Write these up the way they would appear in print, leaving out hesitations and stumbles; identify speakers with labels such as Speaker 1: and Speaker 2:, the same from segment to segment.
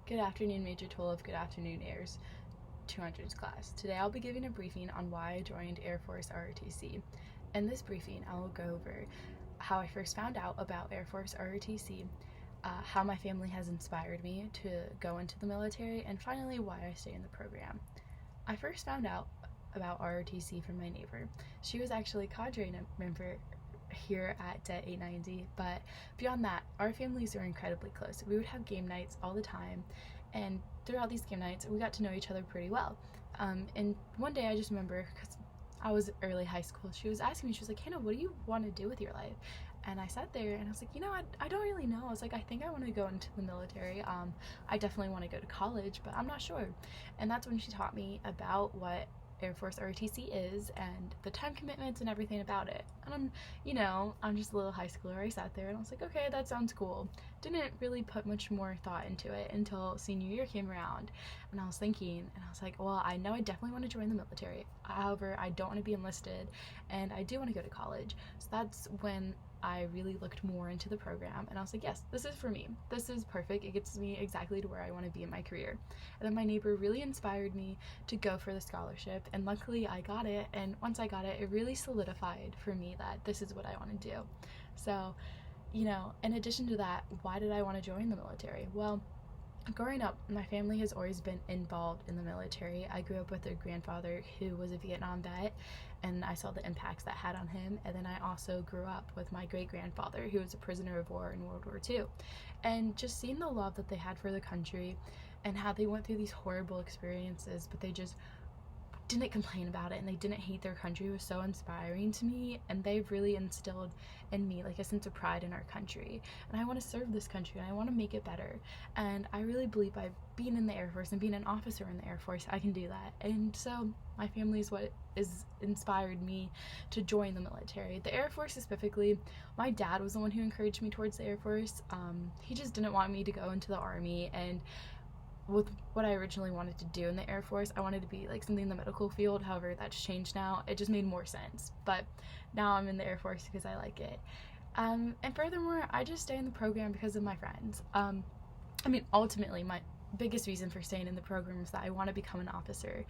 Speaker 1: Good afternoon, Major 12. Good afternoon, Airs 200s class. Today I'll be giving a briefing on why I joined Air Force ROTC. In this briefing, I will go over how I first found out about Air Force ROTC, how my family has inspired me to go into the military, and finally why I stay in the program. I first found out about ROTC from my neighbor. She was actually a cadre member here at Det 890, but beyond that, our families were incredibly close. We would have game nights all the time, and throughout these game nights, we got to know each other pretty well. And one day I just remember, because I was early high school, she was asking me, she was like, Hannah, what do you want to do with your life? And I sat there and I was like, I don't really know. I was like, I think I want to go into the military. I definitely want to go to college, but I'm not sure. And that's when she taught me about what Air Force ROTC is and the time commitments and everything about it. And I'm just a little high schooler. I sat there and I was like, okay, that sounds cool. Didn't really put much more thought into it until senior year came around, and I was thinking, and I was like, well, I know I definitely want to join the military. However, I don't want to be enlisted, and I do want to go to college. So that's when I really looked more into the program, and I was like, yes, this is for me. This is perfect. It gets me exactly to where I want to be in my career. And then my neighbor really inspired me to go for the scholarship, and luckily I got it. And once I got it, it really solidified for me that this is what I want to do. So, in addition to that, why did I want to join the military? Well, growing up, my family has always been involved in the military. I grew up with a grandfather who was a Vietnam vet, and I saw the impacts that had on him. And then I also grew up with my great-grandfather, who was a prisoner of war in World War II. And just seeing the love that they had for the country and how they went through these horrible experiences, but they just didn't complain about it and they didn't hate their country was so inspiring to me. And they've really instilled in me like a sense of pride in our country, and I want to serve this country and I want to make it better. And I really believe by being in the Air Force and being an officer in the Air Force, I can do that. And so my family is what has inspired me to join the military. The Air Force specifically, my dad was the one who encouraged me towards the Air Force. He just didn't want me to go into the Army, and with what I originally wanted to do in the Air Force, I wanted to be like something in the medical field. However, that's changed now. It just made more sense. But now I'm in the Air Force because I like it. And furthermore, I just stay in the program because of my friends. Ultimately, my biggest reason for staying in the program is that I want to become an officer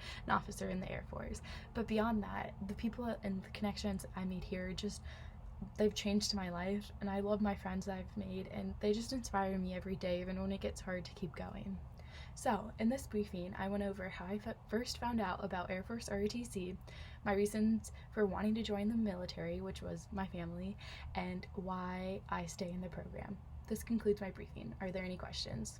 Speaker 1: in the Air Force. But beyond that, the people and the connections I made here they've changed my life, and I love my friends that I've made, and they just inspire me every day, even when it gets hard to keep going. So, in this briefing, I went over how I first found out about Air Force ROTC, my reasons for wanting to join the military, which was my family, and why I stay in the program. This concludes my briefing. Are there any questions?